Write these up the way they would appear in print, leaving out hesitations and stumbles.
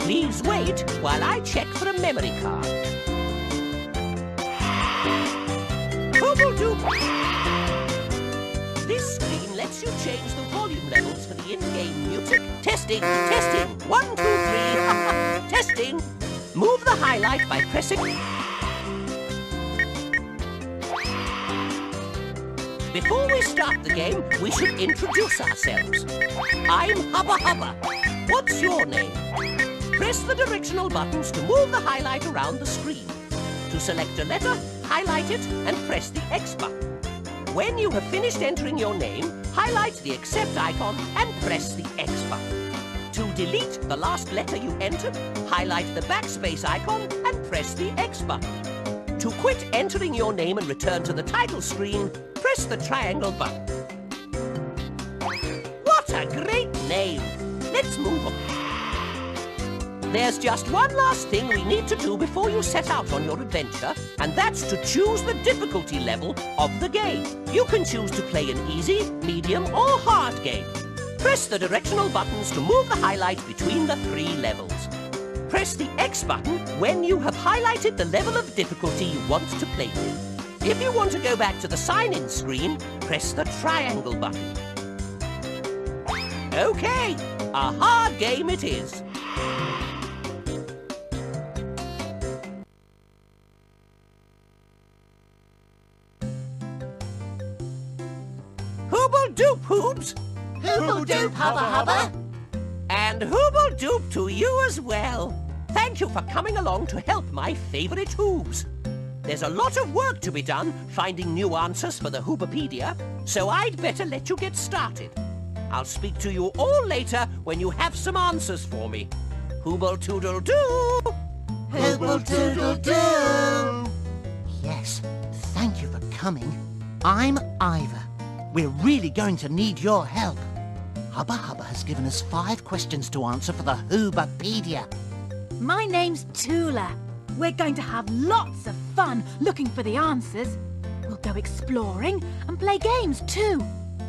Please wait while I check for a memory card. Hoobopaedia! This screen lets you change the volume levels for the in-game music. Testing, testing, 1, 2, 3, testing. Move the highlight by pressing... Before we start the game, we should introduce ourselves. I'm Hoobopaedia. What's your name? Press the directional buttons to move the highlight around the screen. To select a letter, highlight it and press the X button. When you have finished entering your name, highlight the Accept icon and press the X button. To delete the last letter you entered, highlight the backspace icon and press the X button. To quit entering your name and return to the title screen, press the triangle button. What a great name! Let's move on. There's just one last thing we need to do before you set out on your adventure, and that's to choose the difficulty level of the game. You can choose to play an easy, medium, or hard game. Press the directional buttons to move the highlight between the 3 levels. Press the X button when you have highlighted the level of difficulty you want to play with. If you want to go back to the sign-in screen, press the triangle button. Okay, a hard game it is. Hoobopaedia, Hoobs! Hoobopaedia, Hoobopaedia! And Hoobopaedia to you as well. Thank you for coming along to help my favourite Hoobs. There's a lot of work to be done finding new answers for the Hoobopaedia, so I'd better let you get started. I'll speak to you all later when you have some answers for me. Hoobopaedia-doo! Hoobopaedia-doo! Yes, thank you for coming. I'm Ivor. We're really going to need your help. Hoobopaedia has given us 5 questions to answer for the Hoobopaedia. My name's Tula. We're going to have lots of fun looking for the answers. We'll go exploring and play games too.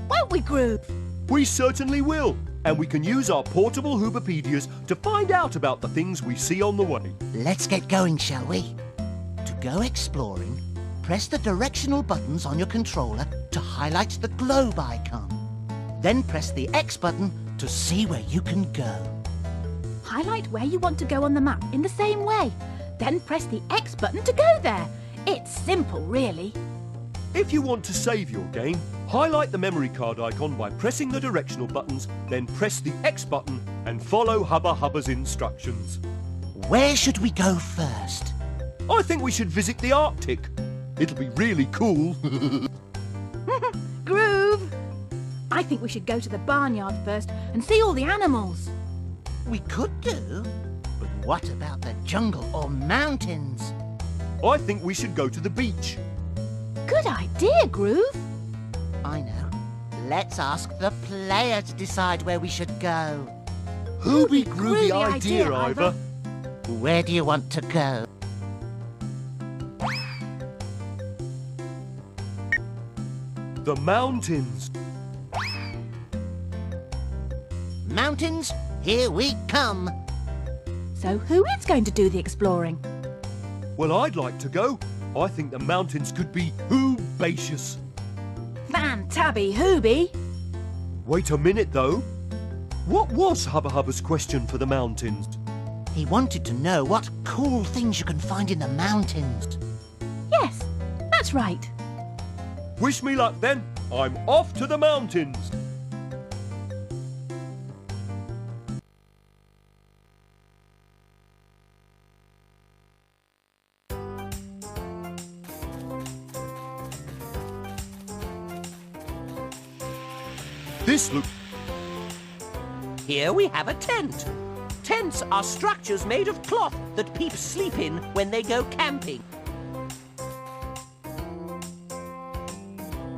Won't we, Groove? We certainly will. And we can use our portable Hoobopaedias to find out about the things we see on the way. Let's get going, shall we? To go exploring, press the directional buttons on your controller to highlight the globe icon. Then press the X button to see where you can go. Highlight where you want to go on the map in the same way. Then press the X button to go there. It's simple, really. If you want to save your game, highlight the memory card icon by pressing the directional buttons, then press the X button and follow Hoobopaidia's instructions. Where should we go first? I think we should visit the Arctic. It'll be really cool. Groove! I think we should go to the barnyard first and see all the animals. We could do, but what about the jungle or mountains? I think we should go to the beach. Good idea, Groove. I know. Let's ask the player to decide where we should go. Groovy groovy idea, idea, Ivor. Where do you want to go? The mountains. Mountains, here we come. So who is going to do the exploring? Well, I'd like to go. I think the mountains could be Hoobacious. Fantabby Hooby. Wait a minute, though. What was Hoobopaidia's question for the mountains? He wanted to know what cool things you can find in the mountains. Yes, that's right. Wish me luck, then. I'm off to the mountains. This looks... Here we have a tent. Tents are structures made of cloth that peeps sleep in when they go camping.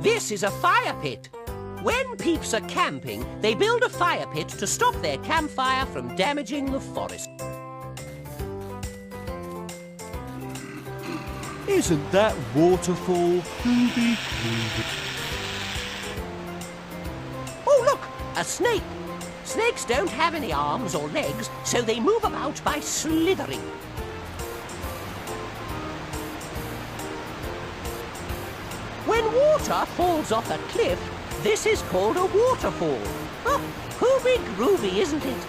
This is a fire pit. When peeps are camping, they build a fire pit to stop their campfire from damaging the forest. Isn't that waterfall? Oh, look! A snake. Snakes don't have any arms or legs, so they move about by slithering. When water falls off a cliff, this is called a waterfall. Oh, hooby groovy, isn't it?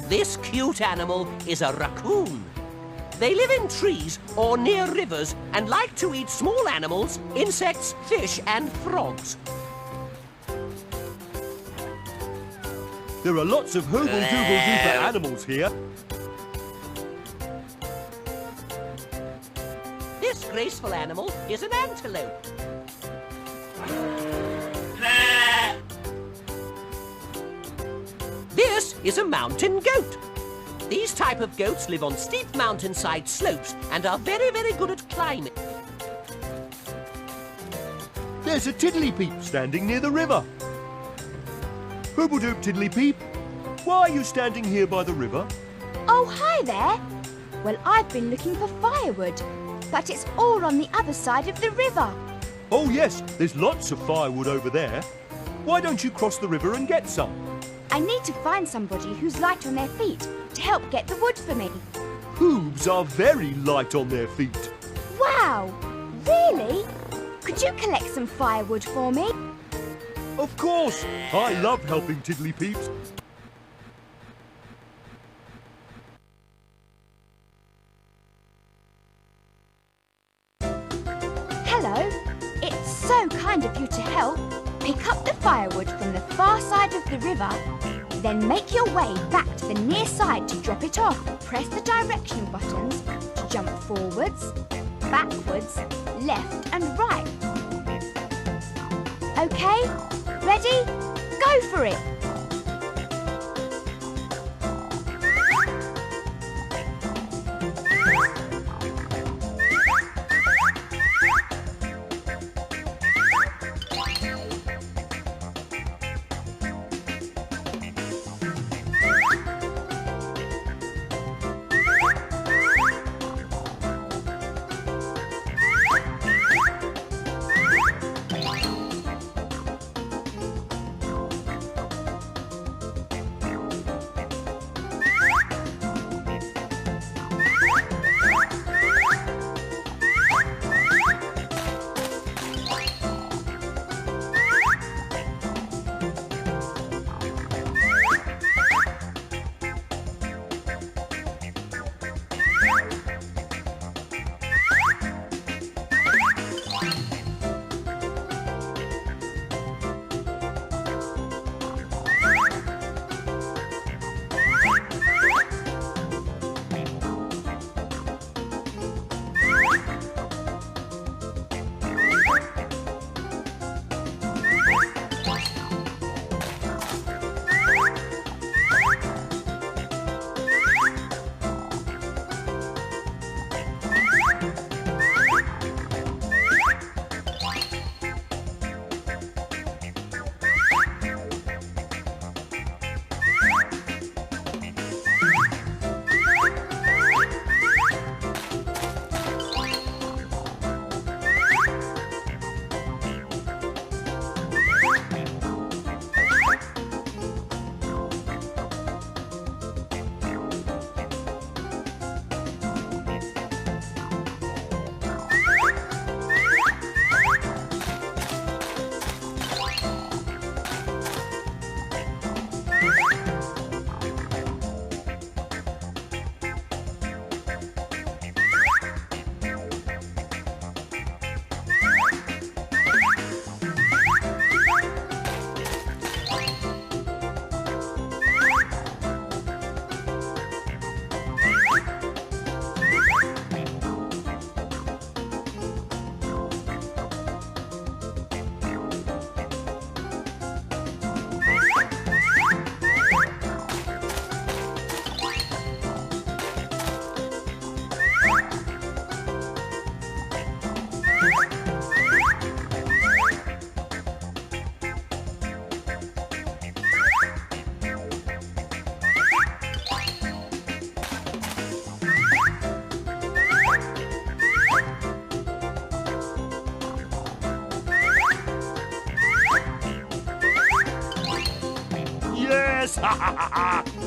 This cute animal is a raccoon. They live in trees or near rivers and like to eat small animals, insects, fish and frogs. There are lots of hooble-dooble-dooper animals here. This graceful animal is an antelope. This is a mountain goat. These type of goats live on steep mountainside slopes and are very, very good at climbing. There's a Tiddlypeep standing near the river. Hooble-doop Tiddlypeep, why are you standing here by the river? Oh, hi there. Well, I've been looking for firewood, but it's all on the other side of the river. Oh yes, there's lots of firewood over there. Why don't you cross the river and get some? I need to find somebody who's light on their feet to help get the wood for me. Hoobs are very light on their feet. Wow! Really? Could you collect some firewood for me? Of course! I love helping Tiddlypeeps. Hello. It's so kind of you to help. Pick up the firewood from the far side of the river, then make your way back to the near side to drop it off. Press the directional buttons to jump forwards, backwards, left and right. Okay, ready? Go for it!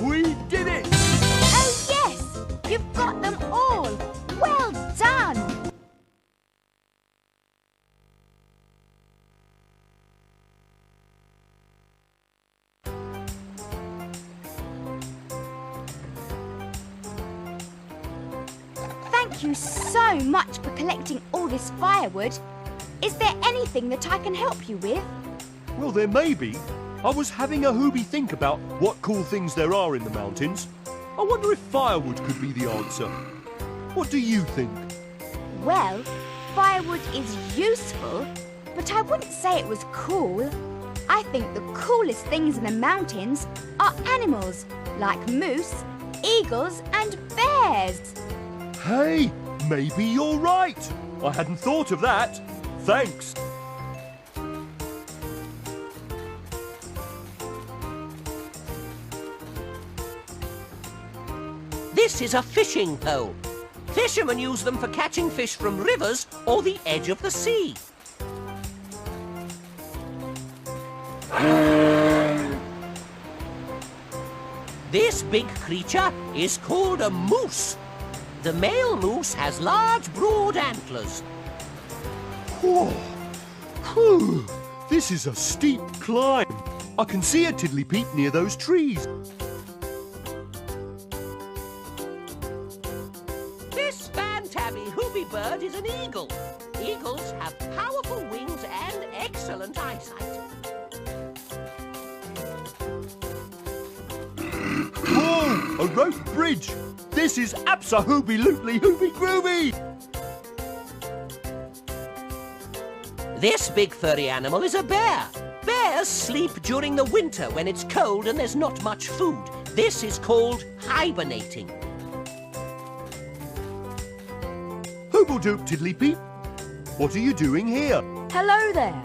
We did it! Oh, yes! You've got them all! Well done! Thank you so much for collecting all this firewood. Is there anything that I can help you with? Well, there may be. I was having a Hoobie think about what cool things there are in the mountains. I wonder if firewood could be the answer. What do you think? Well, firewood is useful, but I wouldn't say it was cool. I think the coolest things in the mountains are animals, like moose, eagles and bears. Hey, maybe you're right. I hadn't thought of that. Thanks. This is a fishing pole. Fishermen use them for catching fish from rivers or the edge of the sea. This big creature is called a moose. The male moose has large, broad antlers. Whoa. Whew. This is a steep climb. I can see a Tiddlypeep near those trees. This fan-tabby Hoobie bird is an eagle. Eagles have powerful wings and excellent eyesight. Whoa! A rope bridge! This is abso-hoobie-lootly hoobie-groovy! This big furry animal is a bear. Bears sleep during the winter when it's cold and there's not much food. This is called hibernating. Hoobodoop, Tiddlypeep. What are you doing here? Hello there.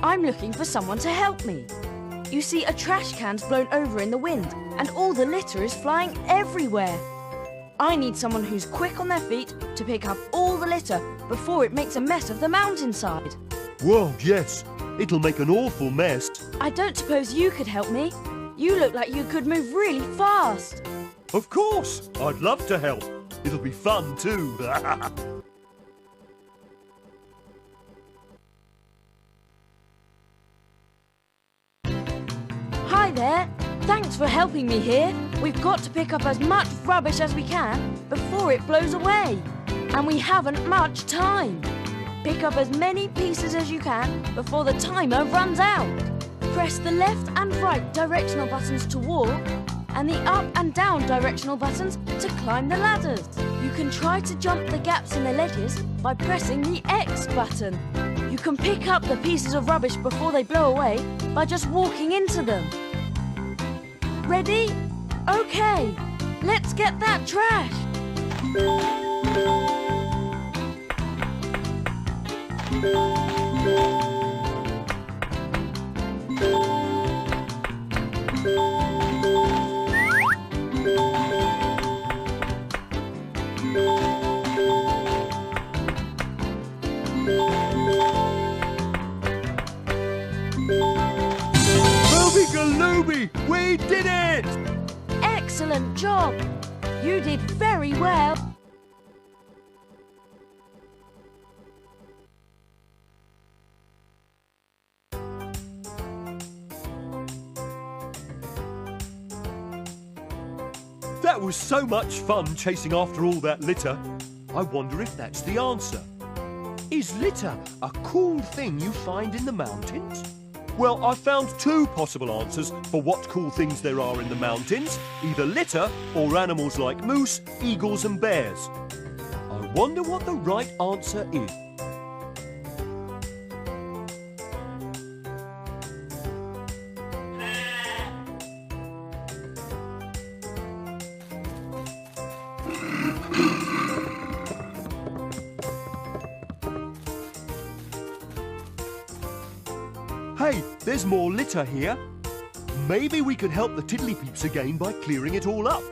I'm looking for someone to help me. You see, a trash can's blown over in the wind and all the litter is flying everywhere. I need someone who's quick on their feet to pick up all the litter before it makes a mess of the mountainside. Whoa, yes. It'll make an awful mess. I don't suppose you could help me. You look like you could move really fast. Of course. I'd love to help. It'll be fun too. Hi there. Thanks for helping me here. We've got to pick up as much rubbish as we can before it blows away. And we haven't much time. Pick up as many pieces as you can before the timer runs out. Press the left and right directional buttons to walk and the up and down directional buttons to climb the ladders. You can try to jump the gaps in the ledges by pressing the X button. You can pick up the pieces of rubbish before they blow away by just walking into them. Ready? Okay, let's get that trash. Hoobie-galooby! We did it! Excellent job. You did very well. That was so much fun chasing after all that litter. I wonder if that's the answer. Is litter a cool thing you find in the mountains? Well, I found two possible answers for what cool things there are in the mountains. Either litter or animals like moose, eagles and bears. I wonder what the right answer is. Hey, there's more litter here. Maybe we could help the Tiddlypeeps again by clearing it all up.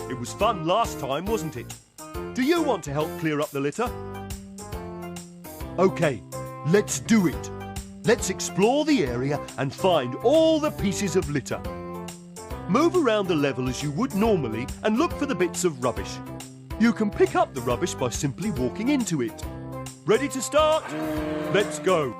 It was fun last time, wasn't it? Do you want to help clear up the litter? OK, let's do it. Let's explore the area and find all the pieces of litter. Move around the level as you would normally and look for the bits of rubbish. You can pick up the rubbish by simply walking into it. Ready to start? Let's go.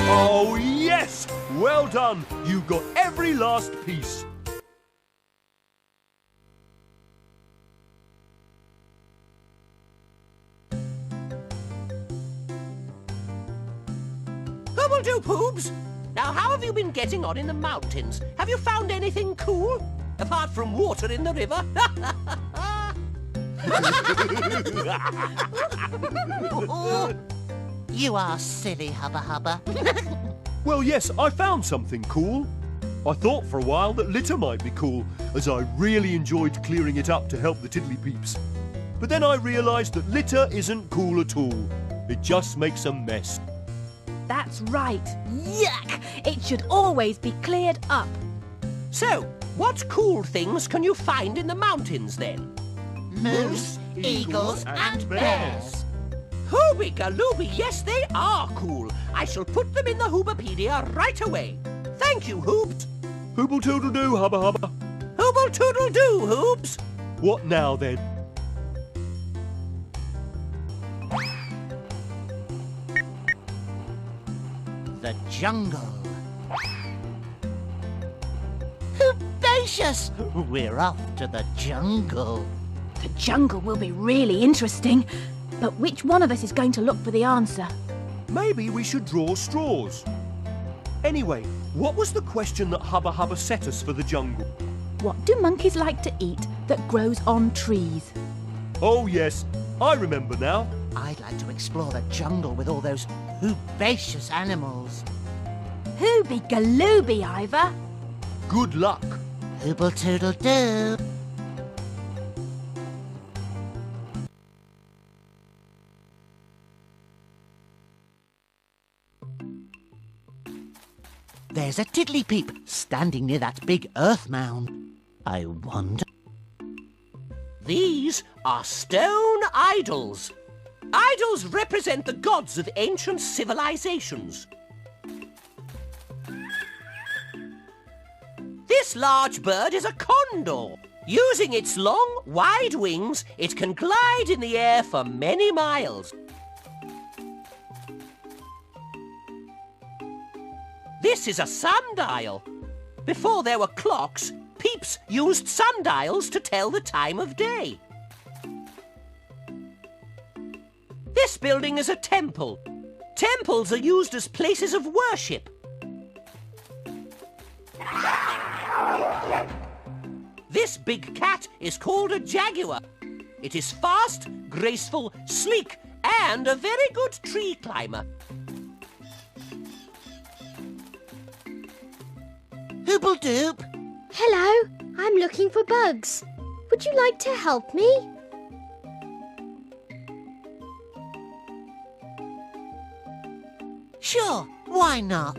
Oh, yes! Well done! You got every last piece. Hoobs! Now, how have you been getting on in the mountains? Have you found anything cool? Apart from water in the river? You are silly, Hubba Hubba. Well, yes, I found something cool. I thought for a while that litter might be cool, as I really enjoyed clearing it up to help the Tiddlypeeps. But then I realised that litter isn't cool at all. It just makes a mess. That's right. Yuck! It should always be cleared up. So, what cool things can you find in the mountains then? Moose, eagles and bears. Hooby-galooby, yes, they are cool. I shall put them in the Hoobopaedia right away. Thank you, Hoobs. Hooble-toodle-doo, Hubba Hubba. Hooble-toodle-doo, Hoobs. What now, then? The jungle. Hoobacious! We're off to the jungle. The jungle will be really interesting. But which one of us is going to look for the answer? Maybe we should draw straws. Anyway, what was the question that Hubba Hubba set us for the jungle? What do monkeys like to eat that grows on trees? Oh, yes, I remember now. I'd like to explore the jungle with all those hoobacious animals. Hooby-galooby, Ivor. Good luck. Hooble-toodle-doo. There's a Tiddlypeep standing near that big earth mound. I wonder... These are stone idols. Idols represent the gods of ancient civilizations. This large bird is a condor. Using its long, wide wings, it can glide in the air for many miles. This is a sundial. Before there were clocks, Peeps used sundials to tell the time of day. This building is a temple. Temples are used as places of worship. This big cat is called a jaguar. It is fast, graceful, sleek, and a very good tree climber. Hooble-doop. Hello, I'm looking for bugs. Would you like to help me? Sure, why not?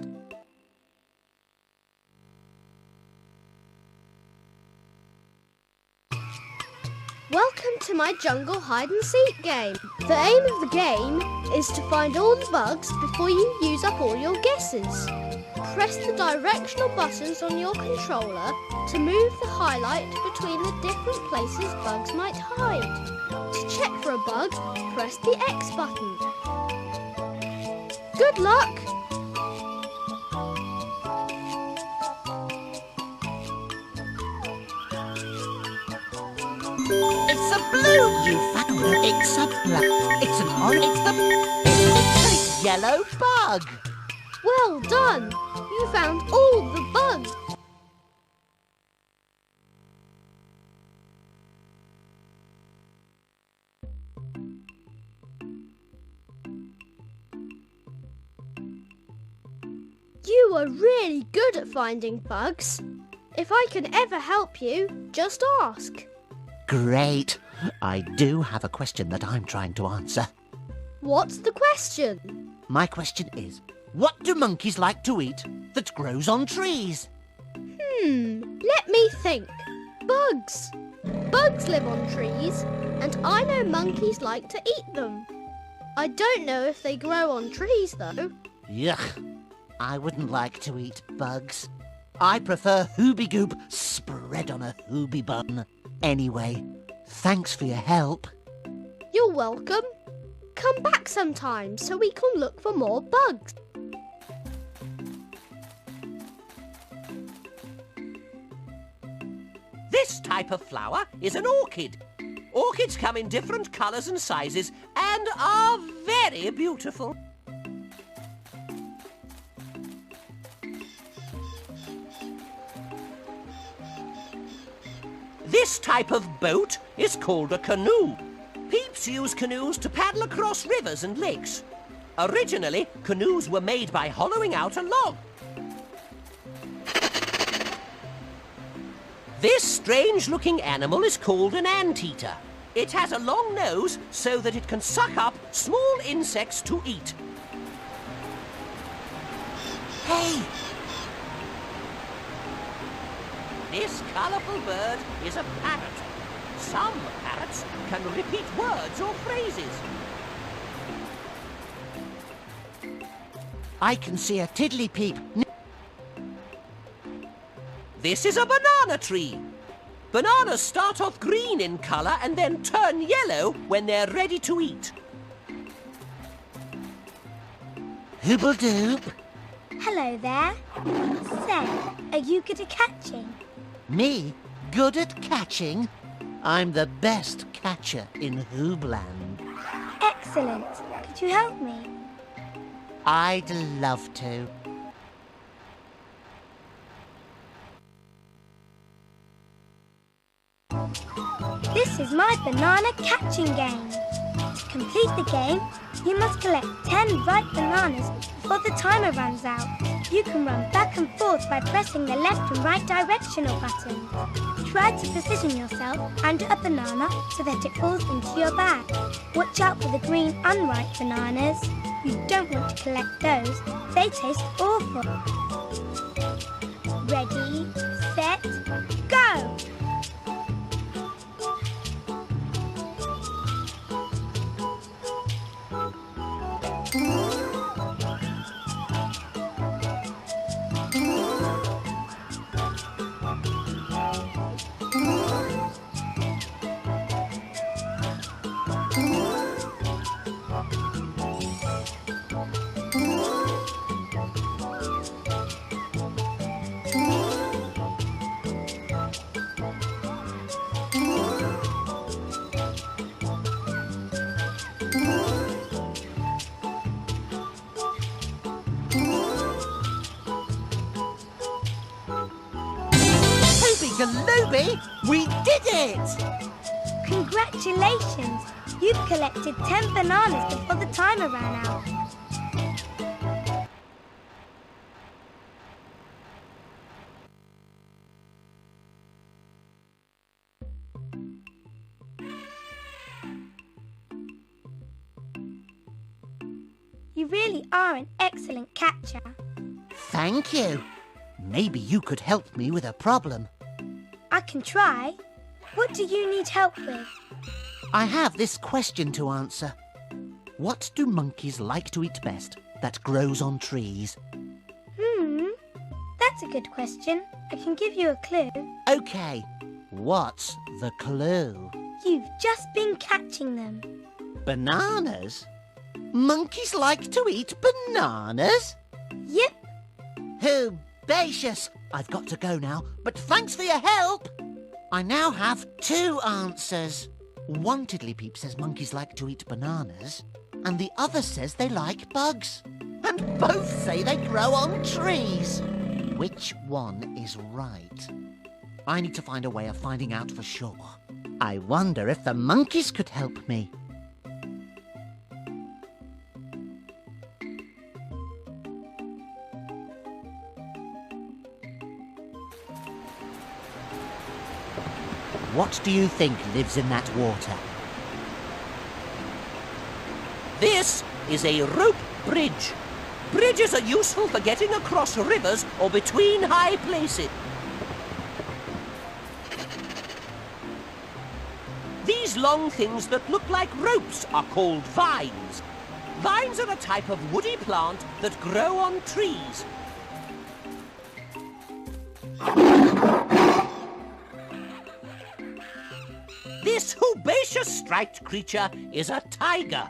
Welcome to my jungle hide-and-seek game. The aim of the game is to find all the bugs before you use up all your guesses. Press the directional buttons on your controller to move the highlight between the different places bugs might hide. To check for a bug, press the X button. Good luck! It's a blue. You found it. It's a black. It's an orange. It's a yellow bug. Well done! You found all the bugs. You are really good at finding bugs. If I can ever help you, just ask. Great. I do have a question that I'm trying to answer. What's the question? My question is, what do monkeys like to eat that grows on trees? Let me think. Bugs. Bugs live on trees, and I know monkeys like to eat them. I don't know if they grow on trees, though. Yuck. I wouldn't like to eat bugs. I prefer Hooby Goop spread on a Hooby bun. Anyway, thanks for your help. You're welcome. Come back sometime so we can look for more bugs. This type of flower is an orchid. Orchids come in different colours and sizes and are very beautiful. This type of boat is called a canoe. Peeps use canoes to paddle across rivers and lakes. Originally, canoes were made by hollowing out a log. This strange-looking animal is called an anteater. It has a long nose so that it can suck up small insects to eat. Hey! This colourful bird is a parrot. Some parrots can repeat words or phrases. I can see a Tiddlypeep. This is a banana tree. Bananas start off green in colour and then turn yellow when they're ready to eat. Hoobodoop. Hello there. Say, are you good at catching? Me? Good at catching? I'm the best catcher in Hoobland. Excellent. Could you help me? I'd love to. This is my banana catching game. To complete the game, you must collect 10 ripe bananas before the timer runs out. You can run back and forth by pressing the left and right directional buttons. Try to position yourself under a banana so that it falls into your bag. Watch out for the green unripe bananas. You don't want to collect those. They taste awful. Ready, set, go! Galooby, we did it! Congratulations! You've collected 10 bananas before the timer ran out. You really are an excellent catcher. Thank you. Maybe you could help me with a problem. I can try. What do you need help with? I have this question to answer. What do monkeys like to eat best that grows on trees? That's a good question. I can give you a clue. OK, what's the clue? You've just been catching them. Bananas? Monkeys like to eat bananas? Yep. Hoobacious! I've got to go now, but thanks for your help! I now have 2 answers. One Tiddlypeep says monkeys like to eat bananas, and the other says they like bugs. And both say they grow on trees. Which one is right? I need to find a way of finding out for sure. I wonder if the monkeys could help me. What do you think lives in that water? This is a rope bridge. Bridges are useful for getting across rivers or between high places. These long things that look like ropes are called vines. Vines are a type of woody plant that grow on trees. This Hoobopaedia striped creature is a tiger.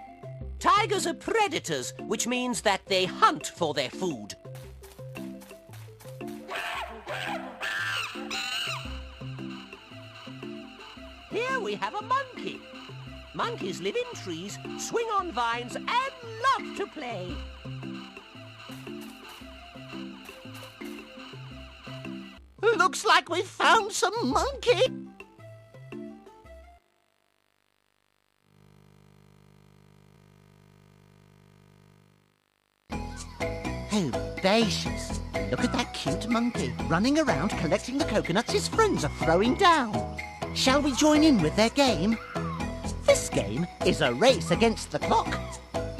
Tigers are predators, which means that they hunt for their food. Here we have a monkey. Monkeys live in trees, swing on vines, and love to play. Looks like we found some monkey. Hoobopaedia. Look at that cute monkey running around collecting the coconuts his friends are throwing down. Shall we join in with their game? This game is a race against the clock.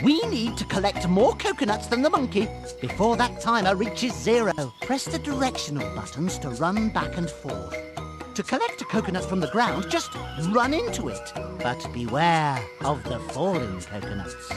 We need to collect more coconuts than the monkey before that timer reaches 0. Press the directional buttons to run back and forth. To collect a coconut from the ground, just run into it. But beware of the falling coconuts.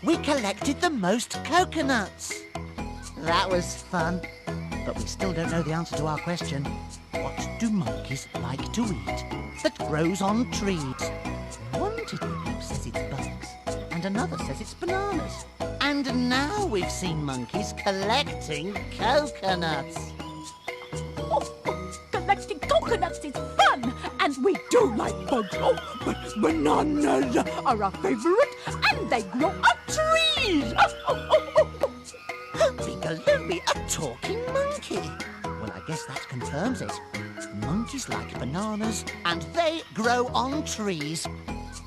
We collected the most coconuts. That was fun. But we still don't know the answer to our question. What do monkeys like to eat that grows on trees? One Tiddlypeep says it's bugs, and another says it's bananas. And now we've seen monkeys collecting coconuts. Collecting coconuts is fun, and we do like bugs. Oh, but bananas are our favourite, and they grow on trees. Beagalooby, a talking monkey. Well, I guess that confirms it. Monkeys like bananas, and they grow on trees.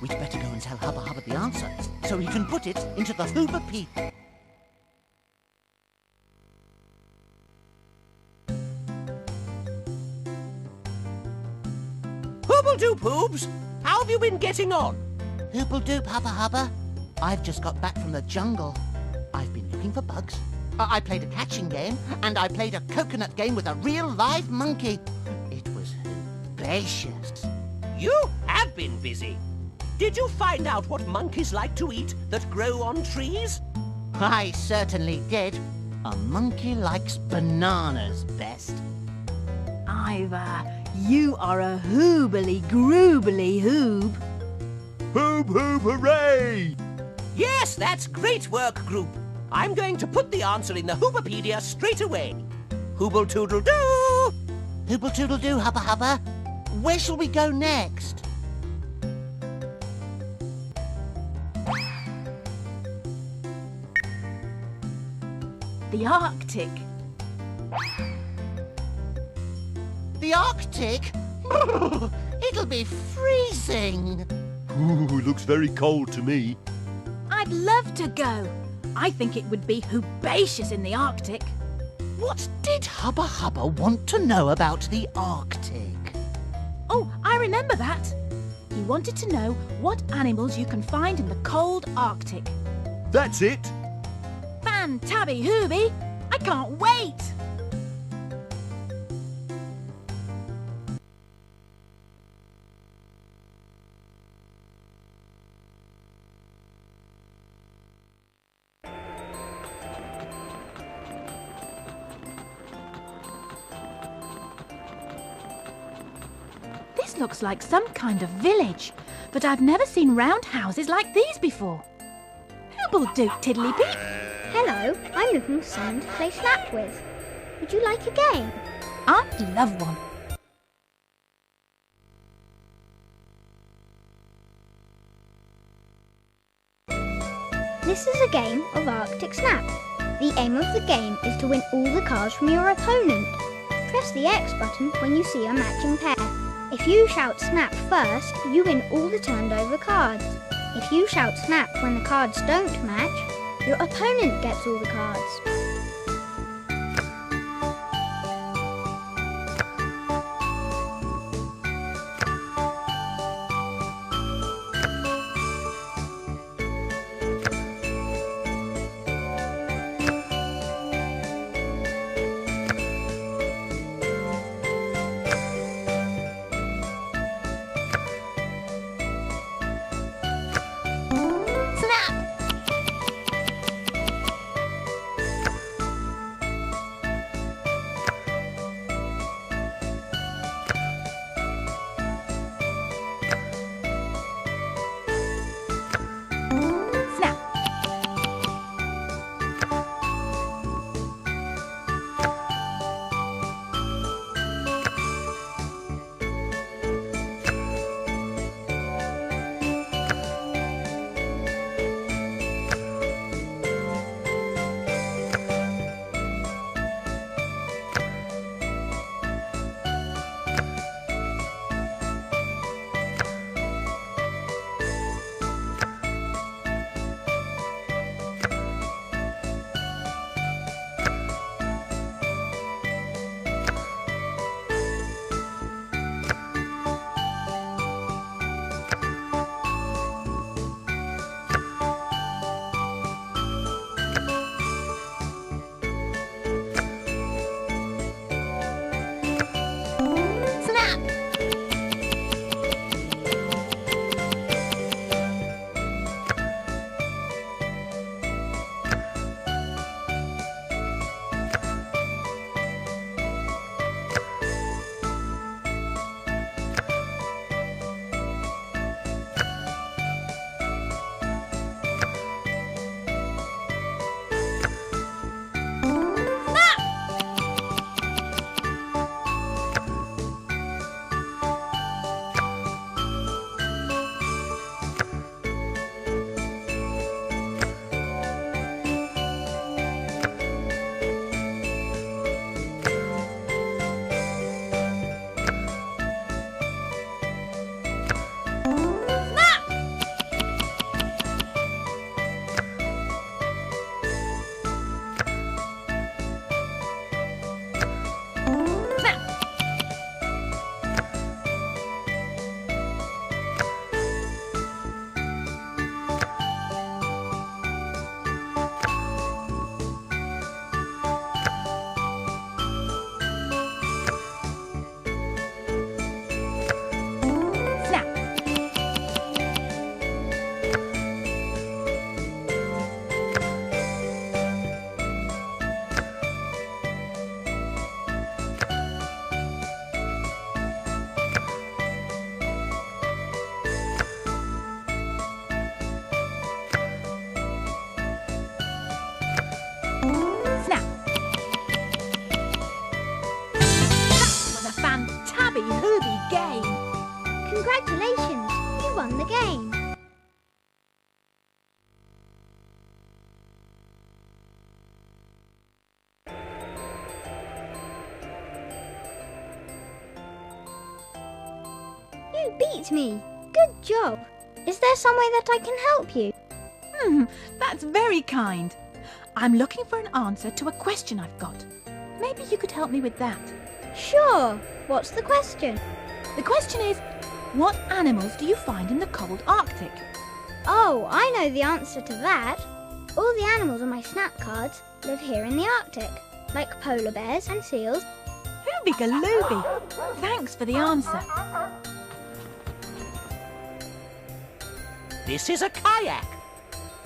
We'd better go and tell Hubba Hubba the answer, so he can put it into the Hoobopaedia. Hooble-doo-poobs, how have you been getting on? Hoobledoop, Hubba Hubba. I've just got back from the jungle. I've been looking for bugs. I played a catching game, and I played a coconut game with a real live monkey. It was hoobacious. You have been busy. Did you find out what monkeys like to eat that grow on trees? I certainly did. A monkey likes bananas best. Ivor, you are a hoobly groobly hoob. Hoob, hoob, hooray! Yes, that's great work, group. I'm going to put the answer in the Hoobopaedia straight away. Hooble-toodle-doo! Hooble-toodle-doo, Hubba Hubba. Where shall we go next? The Arctic. The Arctic? It'll be freezing. Ooh, looks very cold to me. I'd love to go. I think it would be hoobacious in the Arctic. What did Hubba Hubba want to know about the Arctic? Oh, I remember that. He wanted to know what animals you can find in the cold Arctic. That's it. Fan-tabby hooby! I can't wait! This looks like some kind of village, but I've never seen round houses like these before. Hoobledoop, Tiddlypeep. Hello, I'm looking for someone to play Snap with. Would you like a game? I'd love one. This is a game of Arctic Snap. The aim of the game is to win all the cards from your opponent. Press the X button when you see a matching pair. If you shout Snap first, you win all the turned over cards. If you shout Snap when the cards don't match, your opponent gets all the cards. game. Congratulations, you won the game. You beat me. Good job. Is there some way that I can help you? That's very kind. I'm looking for an answer to a question I've got. Maybe you could help me with that. Sure. What's the question? The question is, what animals do you find in the cold Arctic? Oh, I know the answer to that. All the animals on my snap cards live here in the Arctic, like polar bears and seals. Hooby galooby. Thanks for the answer. This is a kayak.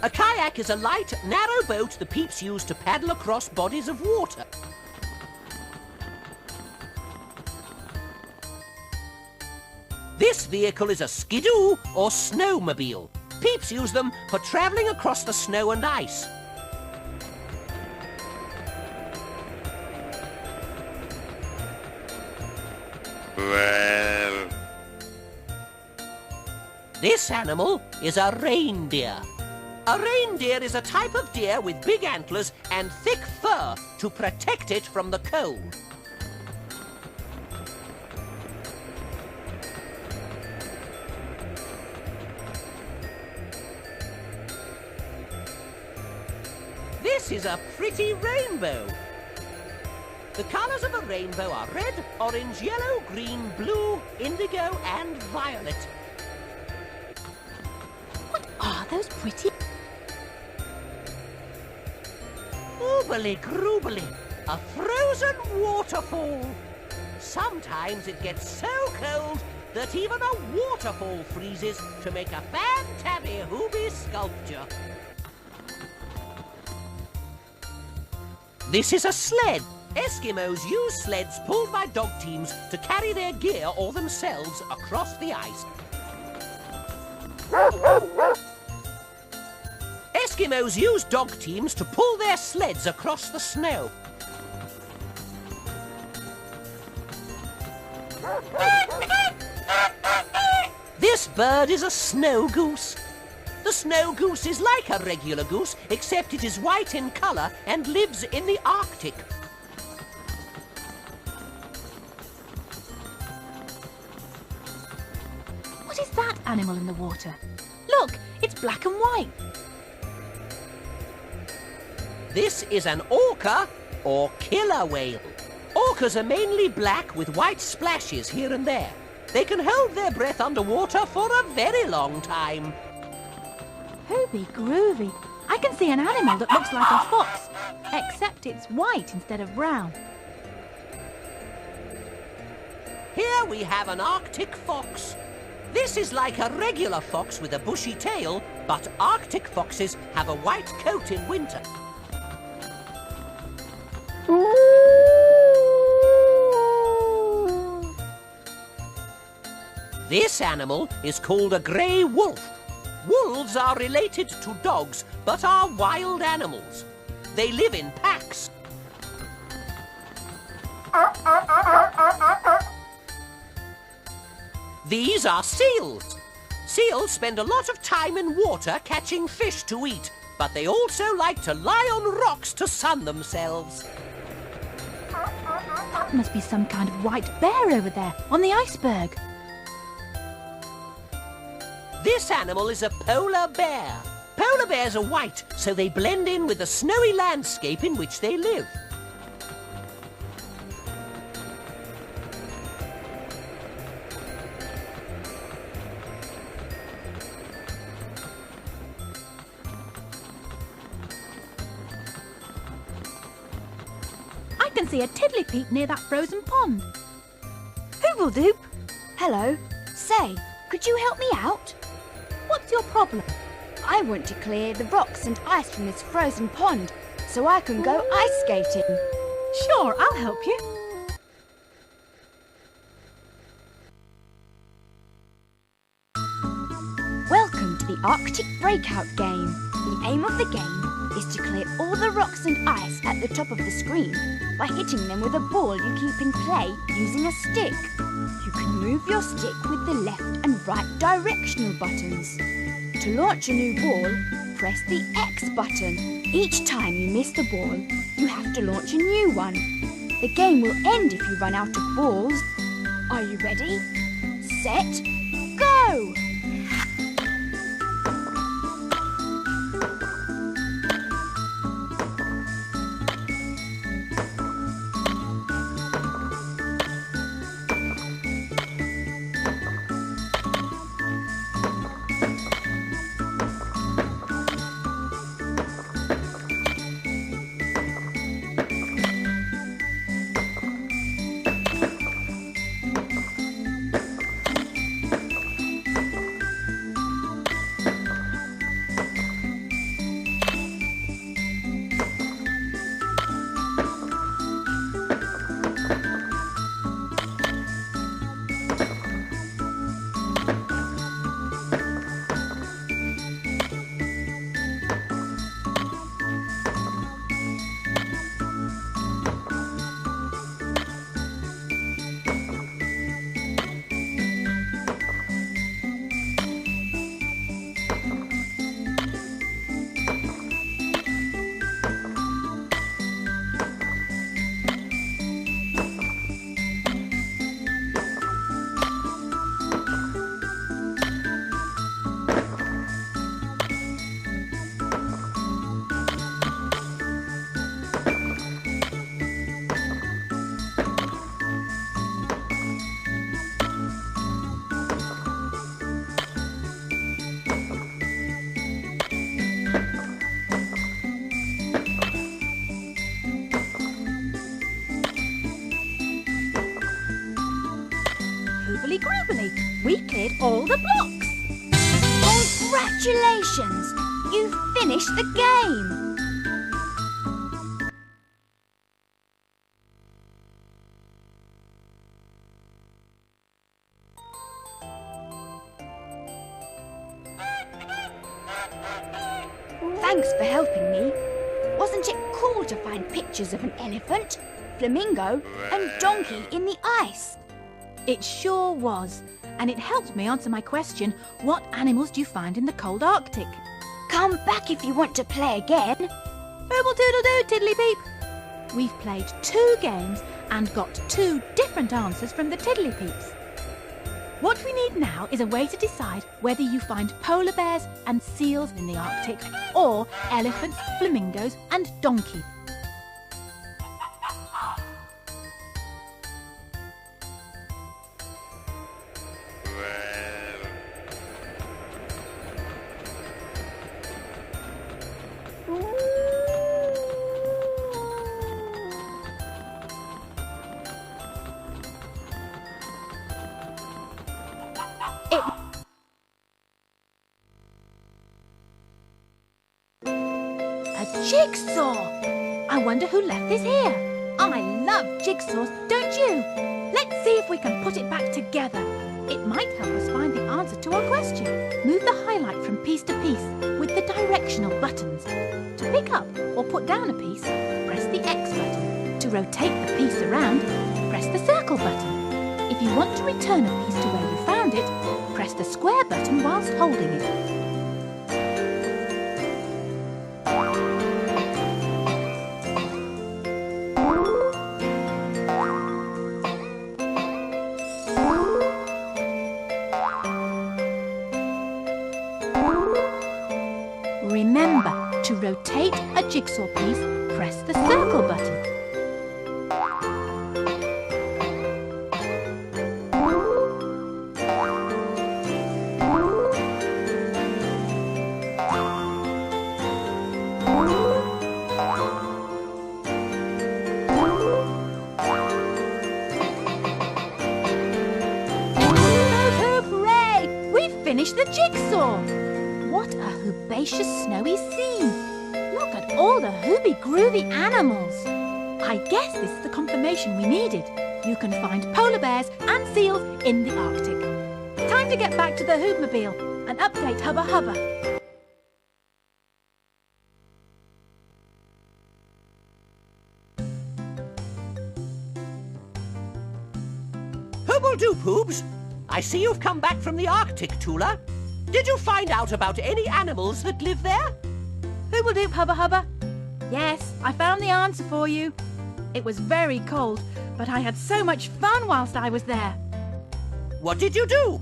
A kayak is a light, narrow boat the peeps use to paddle across bodies of water. This vehicle is a skidoo or snowmobile. Peeps use them for travelling across the snow and ice. This animal is a reindeer. A reindeer is a type of deer with big antlers and thick fur to protect it from the cold. This is a pretty rainbow. The colours of a rainbow are red, orange, yellow, green, blue, indigo and violet. What are those pretty... Oobly groobly, a frozen waterfall. Sometimes it gets so cold that even a waterfall freezes to make a fan-tabby Hooby sculpture. This is a sled. Eskimos use sleds pulled by dog teams to carry their gear or themselves across the ice. Eskimos use dog teams to pull their sleds across the snow. This bird is a snow goose. The snow goose is like a regular goose, except it is white in colour and lives in the Arctic. What is that animal in the water? Look, it's black and white. This is an orca or killer whale. Orcas are mainly black with white splashes here and there. They can hold their breath underwater for a very long time. Hooby groovy. I can see an animal that looks like a fox, except it's white instead of brown. Here we have an Arctic fox. This is like a regular fox with a bushy tail, but Arctic foxes have a white coat in winter. This animal is called a grey wolf. Wolves are related to dogs, but are wild animals. They live in packs. These are seals. Seals spend a lot of time in water catching fish to eat, but they also like to lie on rocks to sun themselves. That must be some kind of white bear over there, on the iceberg. This animal is a polar bear. Polar bears are white, so they blend in with the snowy landscape in which they live. I can see a Tiddlypeep near that frozen pond. Hoobledoop. Hello. Say, could you help me out? What's your problem? I want to clear the rocks and ice from this frozen pond so I can go ice skating. Sure, I'll help you. Welcome to the Arctic Breakout game. The aim of the game is to clear all the rocks and ice at the top of the screen by hitting them with a ball you keep in play using a stick. You can move your stick with the left and right directional buttons. To launch a new ball, press the X button. Each time you miss the ball, you have to launch a new one. The game will end if you run out of balls. Are you ready? Set, go! We cleared all the blocks! Congratulations! You've finished the game! Thanks for helping me. Wasn't it cool to find pictures of an elephant, flamingo and donkey in the ice? It sure was. And it helped me answer my question, what animals do you find in the cold Arctic? Come back if you want to play again. Hooble-doodle-doo, Tiddlypeep. We've played 2 games and got 2 different answers from the Tiddlypeeps. What we need now is a way to decide whether you find polar bears and seals in the Arctic or elephants, flamingos and donkeys. A jigsaw! I wonder who left this here. I love jigsaws, don't you? Let's see if we can put it back together. It might help us find the answer to our question. Move the highlight from piece to piece with the directional buttons. To pick up or put down a piece, press the X button. To rotate the piece around, press the circle button. If you want to return a piece to where you found it, press the square button whilst holding it. Remember, to rotate a jigsaw piece, press the circle button. Hooray! We've finished the jigsaw! What a hoobacious snowy scene! Look at all the hooby-groovy animals! I guess this is the confirmation we needed. You can find polar bears and seals in the Arctic. Time to get back to the Hoobmobile and update Hubba Hubba. Hooble Hoobs. I see you've come back from the Arctic, Tula. Did you find out about any animals that live there? Hooble Hubba Hubba. Yes, I found the answer for you. It was very cold, but I had so much fun whilst I was there. What did you do?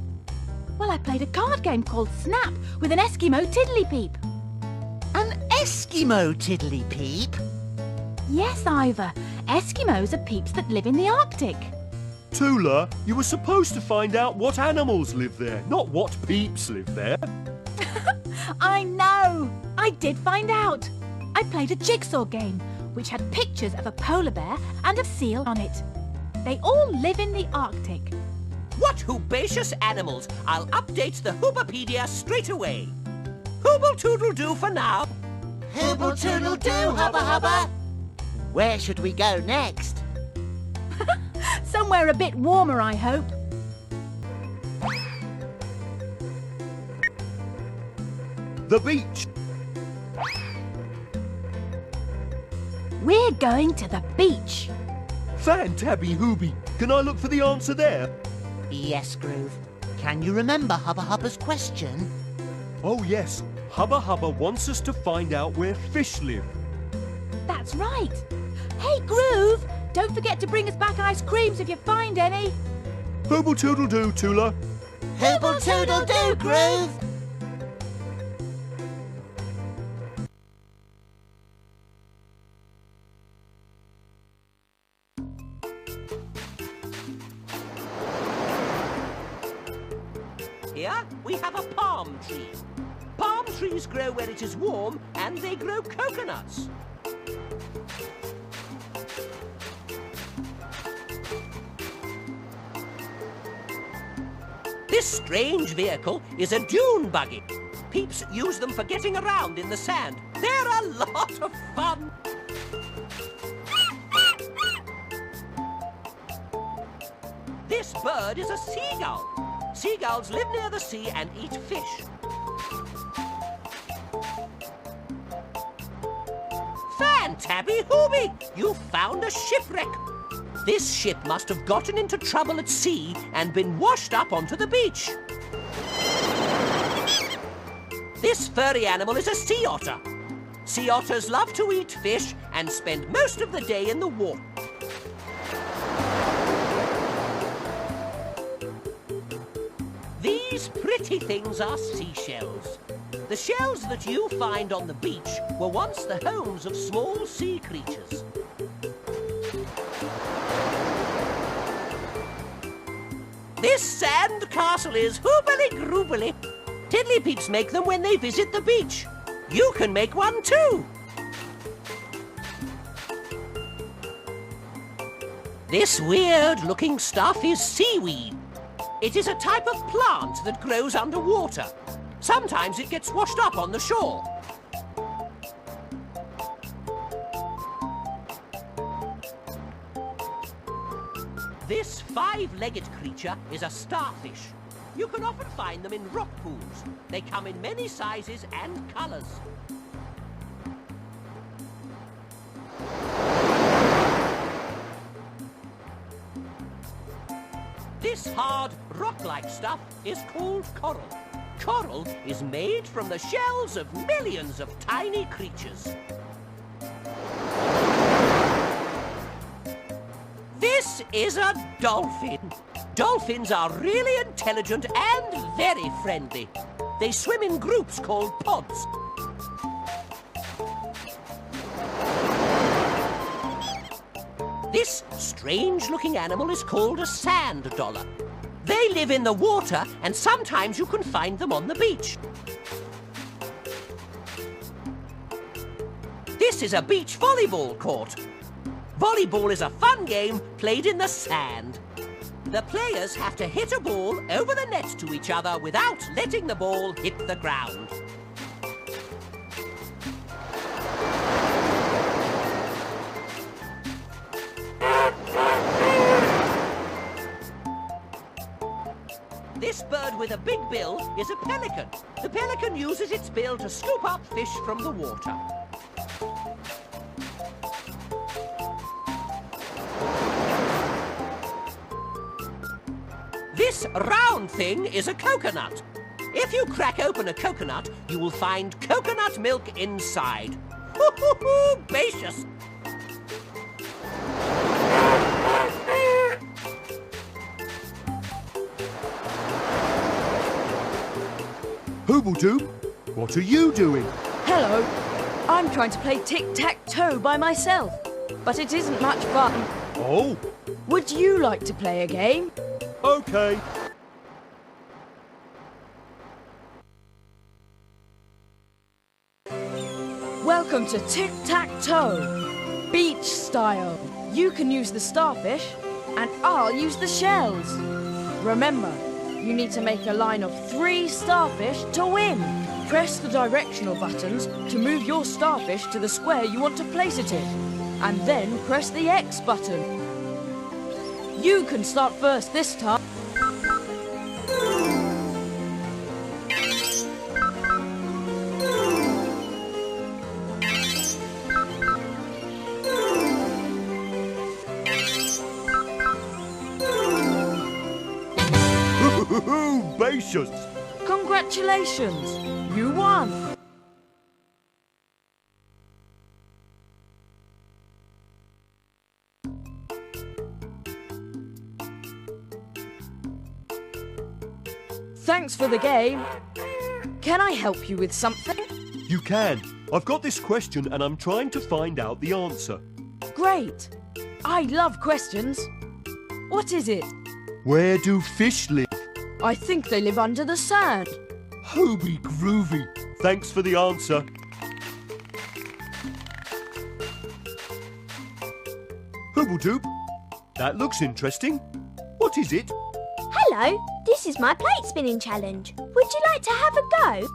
Well, I played a card game called Snap with an Eskimo Tiddlypeep. An Eskimo Tiddlypeep? Yes, Ivor. Eskimos are peeps that live in the Arctic. Tula, you were supposed to find out what animals live there, not what peeps live there. I know! I did find out. I played a jigsaw game, which had pictures of a polar bear and a seal on it. They all live in the Arctic. What hoobacious animals! I'll update the Hoobopaedia straight away. Hooble-toodle-doo for now. Hooble-toodle-doo, Hubba Hubba. Where should we go next? Somewhere a bit warmer, I hope. The beach. We're going to the beach. Fantabby Hooby, can I look for the answer there? Yes, Groove. Can you remember Hubba Hubba's question? Oh yes, Hubba Hubba wants us to find out where fish live. That's right. Hey, Groove, don't forget to bring us back ice creams if you find any. Hooble-toodle-doo, Tula. Hooble-toodle-doo, Groove. Here we have a palm tree. Palm trees grow where it is warm and they grow coconuts. This strange vehicle is a dune buggy. Peeps use them for getting around in the sand. They're a lot of fun. This bird is a seagull. Seagulls live near the sea and eat fish. Fantabby Hooby! You found a shipwreck. This ship must have gotten into trouble at sea and been washed up onto the beach. This furry animal is a sea otter. Sea otters love to eat fish and spend most of the day in the water. These pretty things are seashells. The shells that you find on the beach were once the homes of small sea creatures. This sand castle is hoobly-groobly. Tiddlypeeps make them when they visit the beach. You can make one too. This weird-looking stuff is seaweed. It is a type of plant that grows underwater. Sometimes it gets washed up on the shore. This five-legged creature is a starfish. You can often find them in rock pools. They come in many sizes and colours. This hard, rock-like stuff is called coral. Coral is made from the shells of millions of tiny creatures. This is a dolphin. Dolphins are really intelligent and very friendly. They swim in groups called pods. This strange-looking animal is called a sand dollar. They live in the water, and sometimes you can find them on the beach. This is a beach volleyball court. Volleyball is a fun game played in the sand. The players have to hit a ball over the net to each other without letting the ball hit the ground. This bird with a big bill is a pelican. The pelican uses its bill to scoop up fish from the water. This round thing is a coconut. If you crack open a coconut, you will find coconut milk inside. Hoobopaedia! Hoobopaedia, what are you doing? Hello. I'm trying to play tic-tac-toe by myself, but it isn't much fun. Oh, Would you like to play a game? okay. Welcome to tic-tac-toe, beach style. You can use the starfish, and I'll use the shells. Remember, you need to make a line of 3 starfish to win. Press the directional buttons to move your starfish to the square you want to place it in, and then press the X button. You can start first this time. Hoobopaedia! Congratulations, you won. Thanks for the game. Can I help you with something? You can. I've got this question and I'm trying to find out the answer. Great. I love questions. What is it? Where do fish live? I think they live under the sand. Hooby groovy. Thanks for the answer. Hoobopaedia, that looks interesting. What is it? Hello, this is my plate spinning challenge. Would you like to have a go?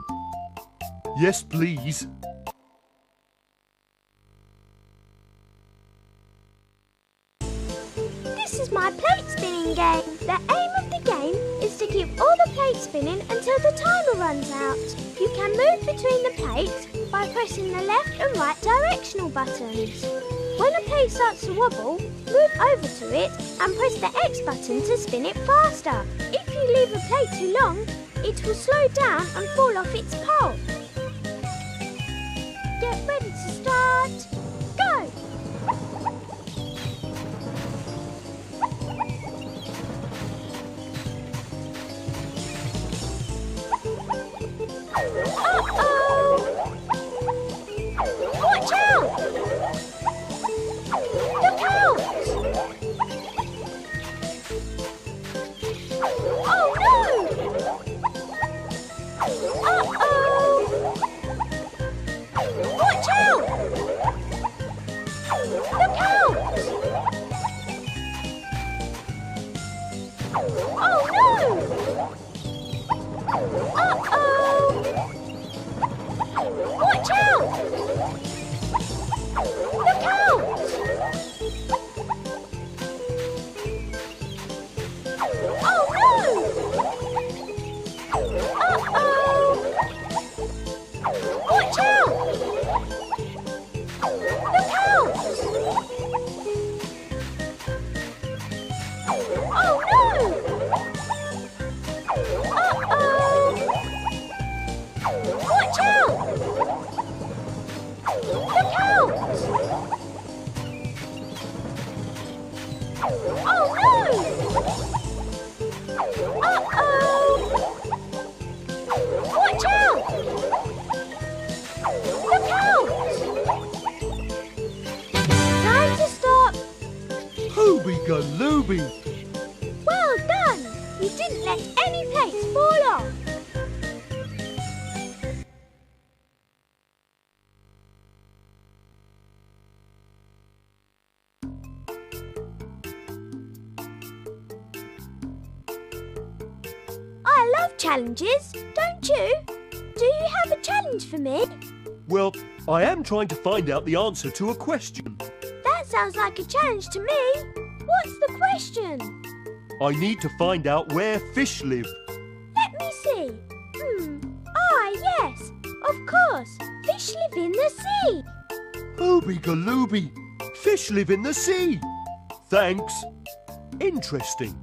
Yes, please. This is my plate spinning game. The aim of the game is to keep all the plates spinning until the timer runs out. You can move between the plates by pressing the left and right directional buttons. When a plate starts to wobble, move over to it and press the X button to spin it faster. If you leave a plate too long, it will slow down and fall off its pole. Get ready to start. Go! Uh-oh! Watch out! Look out! Oh no! Uh-oh! Watch out! Look out! Oh no! Uh-oh! Watch out! Look out! Oh no! Uh-oh! Watch out! Look out! Oh no! Uh-oh! Watch out! Look out! Oh no! Uh-oh! Watch out! Look out! Time to stop! Hooby galooby. Well done! You didn't let any plates fall off. I love challenges, don't you? Do you have a challenge for me? Well, I am trying to find out the answer to a question. That sounds like a challenge to me. What's the question? I need to find out where fish live. Let me see. Yes. Of course. Fish live in the sea. Hooby galooby. Fish live in the sea. Thanks. Interesting.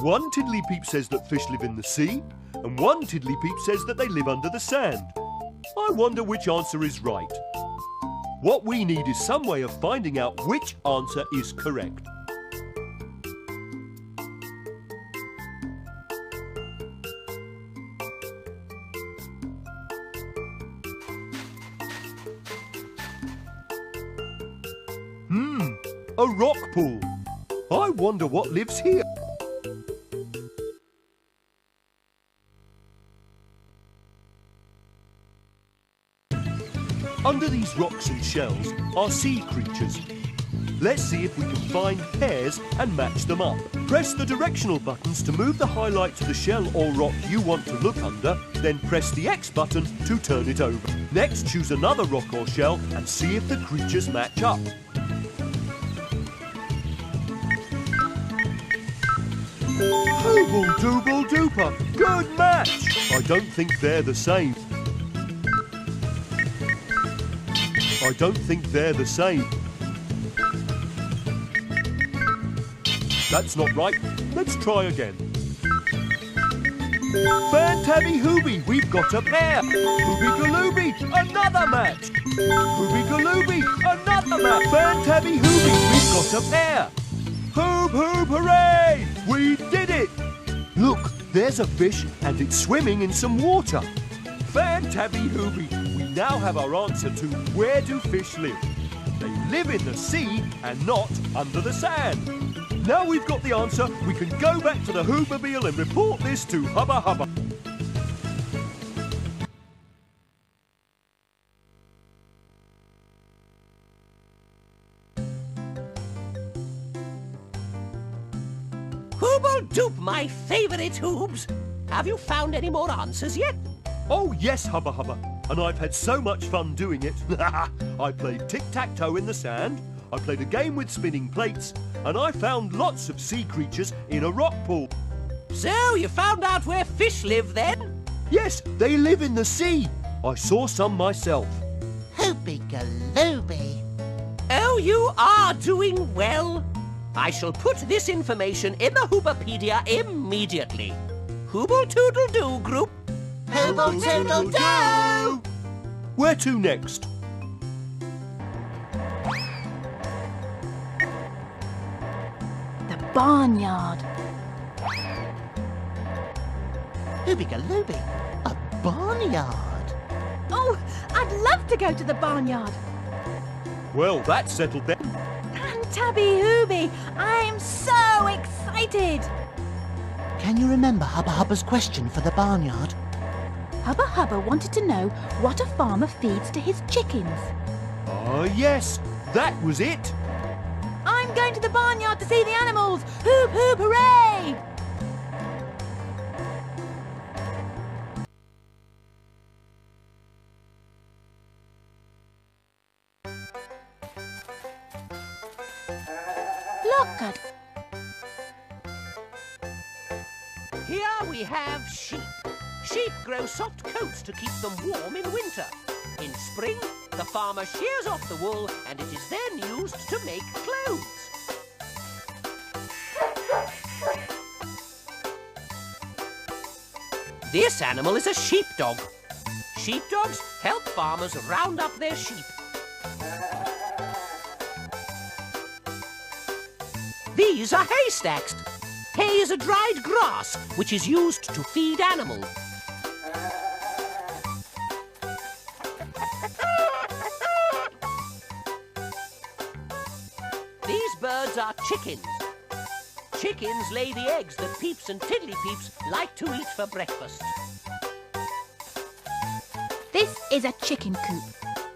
One Tiddlypeep says that fish live in the sea, and one Tiddlypeep says that they live under the sand. I wonder which answer is right. What we need is some way of finding out which answer is correct. A rock pool. I wonder what lives here. Under these rocks and shells are sea creatures. Let's see if we can find pairs and match them up. Press the directional buttons to move the highlight to the shell or rock you want to look under, then press the X button to turn it over. Next, choose another rock or shell and see if the creatures match up. Hooble dooble dooper! Good match! I don't think they're the same. I don't think they're the same. That's not right. Let's try again. Fan-tabby Hooby, we've got a pair. Hooby-galooby, another match. Hooby-galooby, another match. Fan-tabby Hooby, we've got a pair. Hoob, hoob, hooray! We did it! Look, there's a fish and it's swimming in some water. Fan-tabby Hooby, we now have our answer to where do fish live. They live in the sea and not under the sand. Now we've got the answer, we can go back to the Hoobopaedia and report this to Hubba Hubba. Hooble-doop, my favourite Hoobs. Have you found any more answers yet? Oh yes, Hubba Hubba, and I've had so much fun doing it. I played tic-tac-toe in the sand, I played a game with spinning plates, and I found lots of sea creatures in a rock pool. So, you found out where fish live then? Yes, they live in the sea. I saw some myself. Hooby-galooby. Oh, you are doing well. I shall put this information in the Hoobopaedia immediately. Hooble-toodle-doo, group. Hooble-toodle-doo! Where to next? The barnyard. Hooby-galooby, a barnyard. Oh, I'd love to go to the barnyard. Well, that's settled then. And Tabby Hooby, I'm so excited. Can you remember Hubba Hubba's question for the barnyard? Hubba Hubba wanted to know what a farmer feeds to his chickens. Ah, yes, that was it. I'm going to the barnyard to see the animals. Hoop, hoop, hooray! Look at... Here we have sheep. Sheep grow soft coats to keep them warm in winter. In spring, the farmer shears off the wool and it is then used to make clothes. This animal is a sheepdog. Sheepdogs help farmers round up their sheep. These are haystacks. Hay is a dried grass which is used to feed animals. These birds are chickens. Chickens lay the eggs that Peeps and Tiddlypeeps like to eat for breakfast. This is a chicken coop.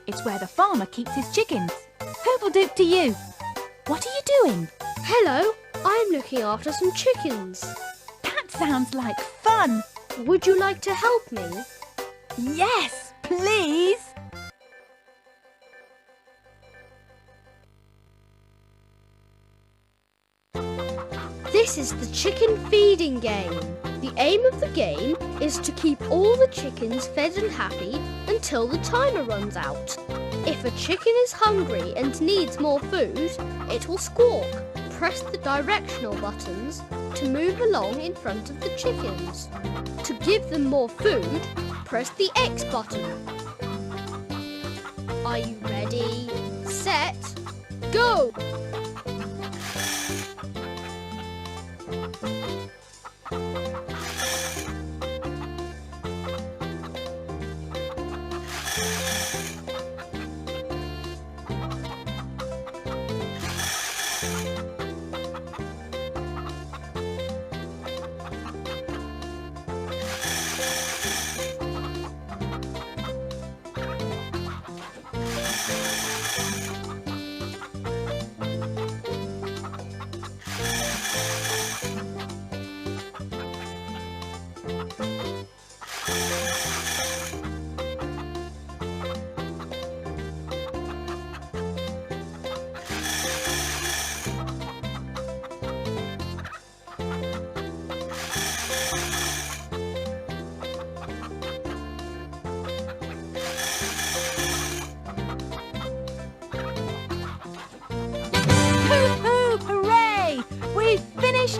It's where the farmer keeps his chickens. Hoobledoop to you. What are you doing? Hello, I'm looking after some chickens. That sounds like fun. Would you like to help me? Yes, please. This is the chicken feeding game. The aim of the game is to keep all the chickens fed and happy until the timer runs out. If a chicken is hungry and needs more food, it will squawk. press the directional buttons to move along in front of the chickens. To give them more food, press the X button. Are you ready, set, go!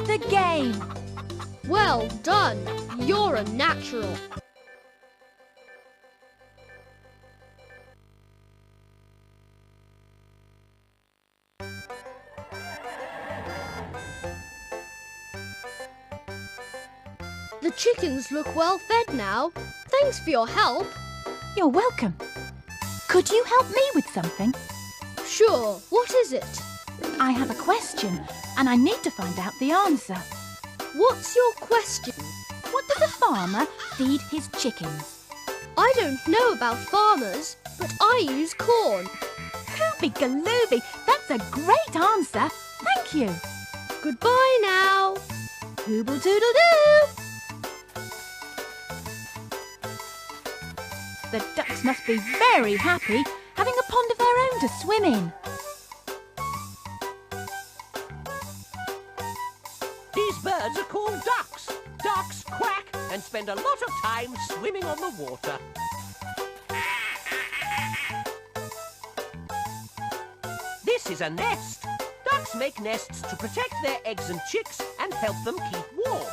The game. Well done. You're a natural. The chickens look well fed now. Thanks for your help. You're welcome. Could you help me with something? Sure. What is it? I have a question and I need to find out the answer. What's your question? What does a farmer feed his chickens? I don't know about farmers, but I use corn. Hoobie-galooby, that's a great answer. Thank you. Goodbye now. Hooble-doodle-doo. The ducks must be very happy having a pond of their own to swim in. These birds are called ducks. Ducks quack and spend a lot of time swimming on the water. This is a nest. Ducks make nests to protect their eggs and chicks and help them keep warm.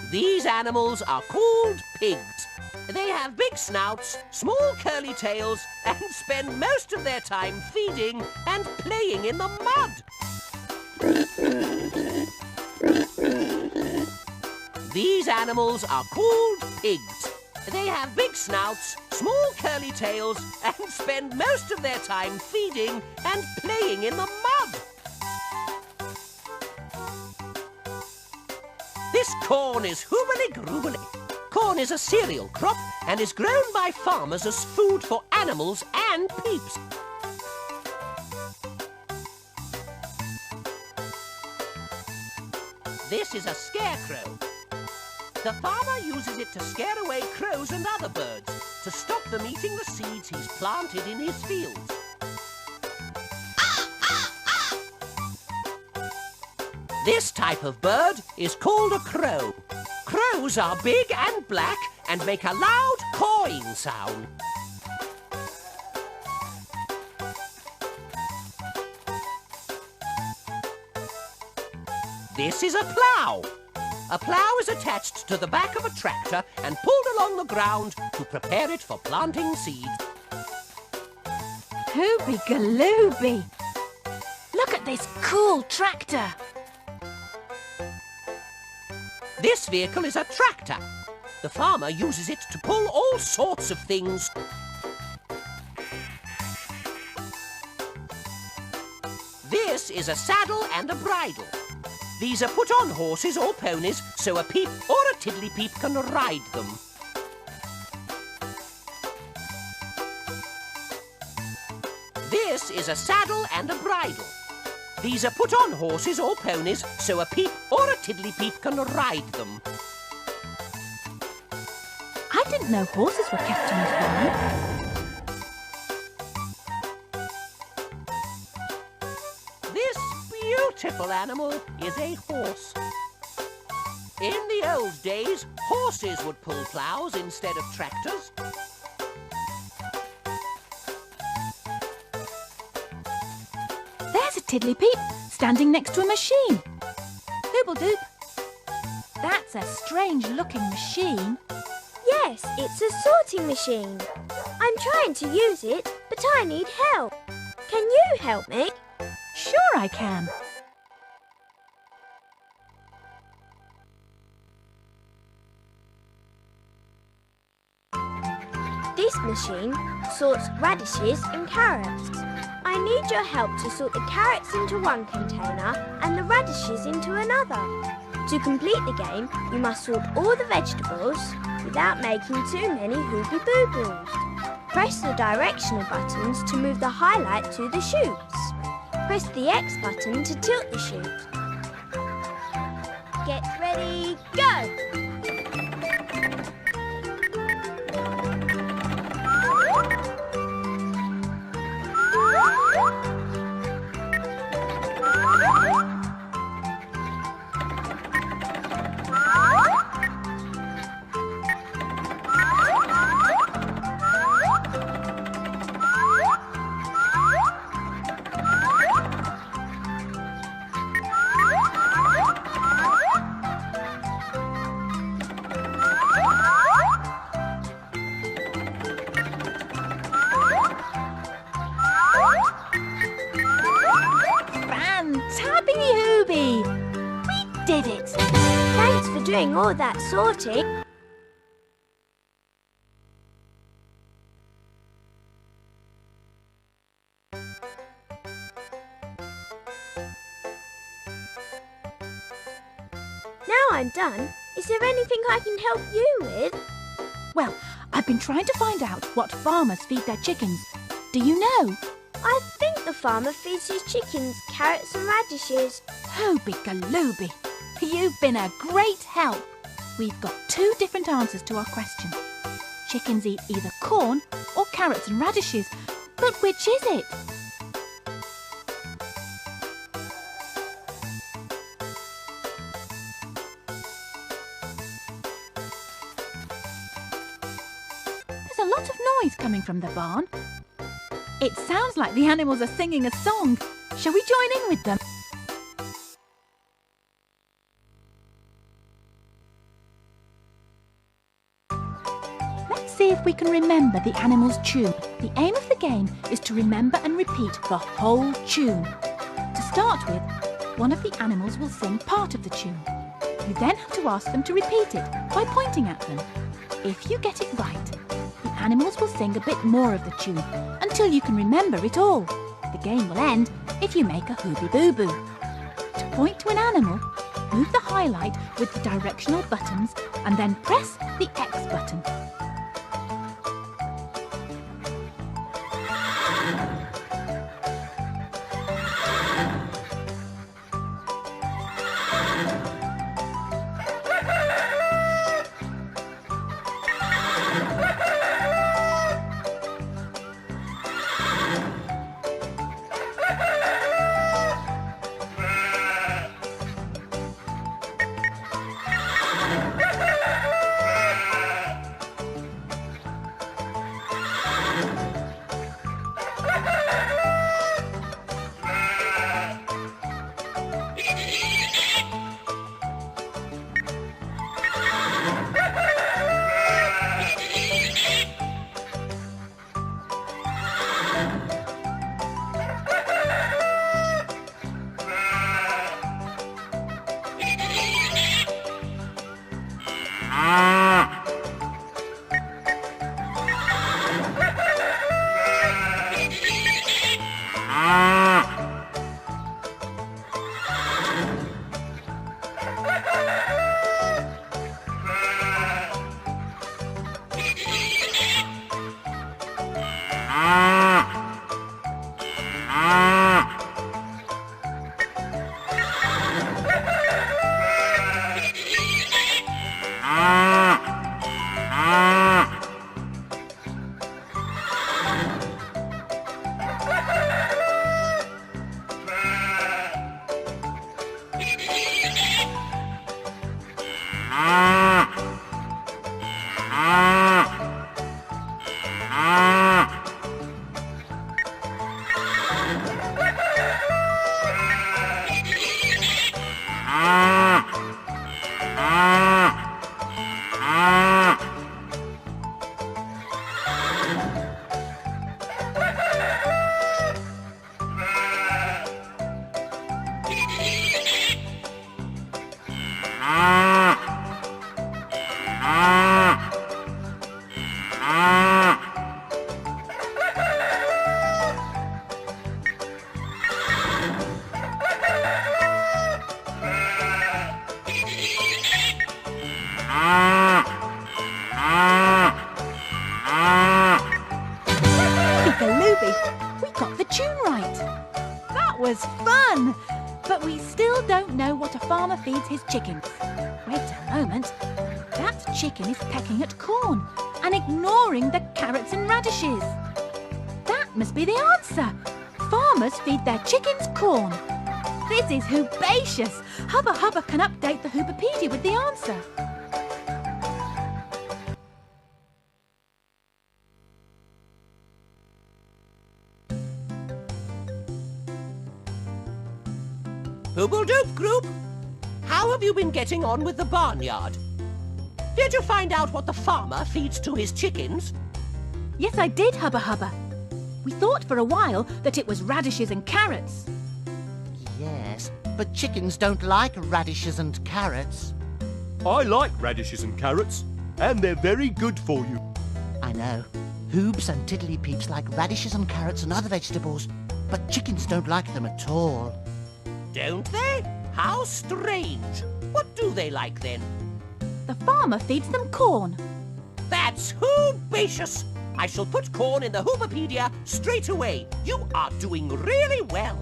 These animals are called pigs. They have big snouts, small curly tails, and spend most of their time feeding and playing in the mud. These animals are called pigs. They have big snouts, small curly tails, and spend most of their time feeding and playing in the mud. This corn is hoobly-groobly. Corn is a cereal crop and is grown by farmers as food for animals and peeps. This is a scarecrow. The farmer uses it to scare away crows and other birds to stop them eating the seeds he's planted in his fields. This type of bird is called a crow. Crows are big and black and make a loud cawing sound. This is a plough. A plough is attached to the back of a tractor and pulled along the ground to prepare it for planting seeds. Hoobie-galooby! Look at this cool tractor! This vehicle is a tractor. The farmer uses it to pull all sorts of things. This is a saddle and a bridle. These are put on horses or ponies so a peep or a tiddlypeep can ride them. This is a saddle and a bridle. These are put on horses or ponies so a peep or a tiddlypeep can ride them. I didn't know horses were kept on the farm. This beautiful animal is a horse. In the old days, horses would pull ploughs instead of tractors. Tiddlypeep standing next to a machine. Hoobledoop. That's a strange-looking machine. Yes, it's a sorting machine. I'm trying to use it, but I need help. Can you help me? Sure I can. This machine sorts radishes and carrots. I need your help to sort the carrots into one container and the radishes into another. To complete the game, you must sort all the vegetables without making too many Hoobopaedias. Press the directional buttons to move the highlight to the shoots. Press the X button to tilt the shoot. Get ready, go! Did it! Thanks for doing all that sorting. Now I'm done. Is there anything I can help you with? Well, I've been trying to find out what farmers feed their chickens. Do you know? I think the farmer feeds his chickens carrots and radishes. Hooby-galooby! You've been a great help. We've got 2 different answers to our question. Chickens eat either corn or carrots and radishes, but which is it? There's a lot of noise coming from the barn. It sounds like the animals are singing a song. Shall we join in with them? Let's see if we can remember the animals' tune. The aim of the game is to remember and repeat the whole tune. To start with, one of the animals will sing part of the tune. You then have to ask them to repeat it by pointing at them. If you get it right, the animals will sing a bit more of the tune until you can remember it all. The game will end if you make a Hooby-Boo-Boo. To point to an animal, move the highlight with the directional buttons and then press the X button. We got the tune right. That was fun! But we still don't know what a farmer feeds his chickens. Wait a moment. That chicken is pecking at corn and ignoring the carrots and radishes. That must be the answer. Farmers feed their chickens corn. This is Hoobacious. Hubba Hubba can update the Hoobopaedia with the answer. Hooble-doop group, how have you been getting on with the barnyard? Did you find out what the farmer feeds to his chickens? Yes, I did, Hubba Hubba. We thought for a while that it was radishes and carrots. Yes, but chickens don't like radishes and carrots. I like radishes and carrots, and they're very good for you. I know. Hoobs and Tiddlypeeps like radishes and carrots and other vegetables, but chickens don't like them at all. Don't they? How strange. What do they like then? The farmer feeds them corn. That's Hoobacious. I shall put corn in the Hoobopaedia straight away. You are doing really well.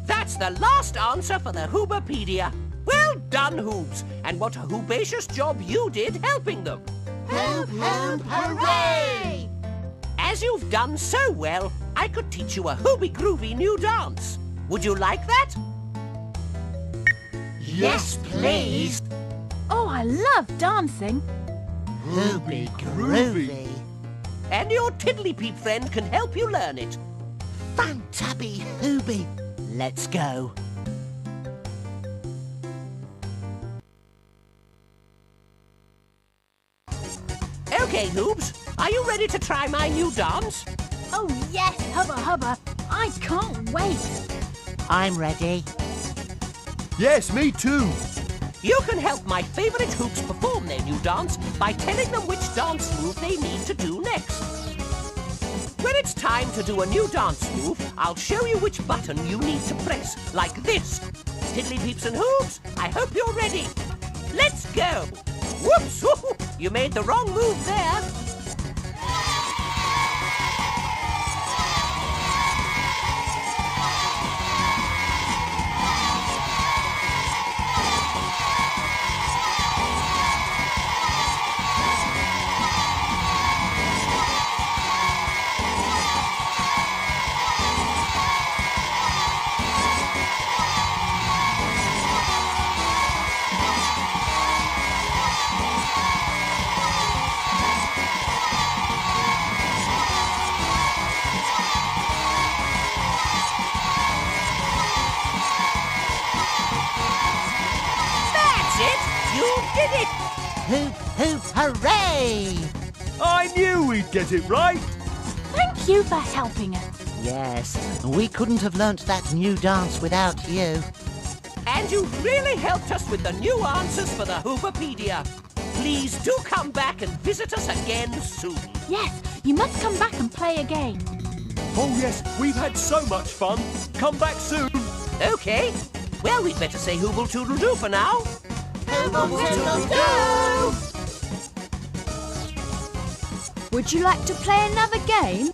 That's the last answer for the Hoobopaedia. Well done, Hoobs. And what a Hoobacious job you did helping them. Hoop, hoop, hooray! As you've done so well, I could teach you a hooby-groovy new dance. Would you like that? Yes, please. Oh, I love dancing. Hooby groovy. And your Tiddlypeep friend can help you learn it. Fun-tubby Hooby. Let's go. Okay, Hoobs, are you ready to try my new dance? Oh, yes, Hubba Hubba. I can't wait. I'm ready. Yes, me too. You can help my favourite Hoops perform their new dance by telling them which dance move they need to do next. When it's time to do a new dance move, I'll show you which button you need to press, like this. Tiddlypeeps and Hoops, I hope you're ready. Let's go. Whoops! You made the wrong move there. Hoop, hoop, hooray! I knew we'd get it right. Thank you for helping us. Yes, we couldn't have learnt that new dance without you. And you've really helped us with the new answers for the Hoobopaedia. Please do come back and visit us again soon. Yes, you must come back and play again. Oh yes, we've had so much fun. Come back soon. Okay. Well, we'd better say Hooble-toodle-doo for now. Would you like to play another game?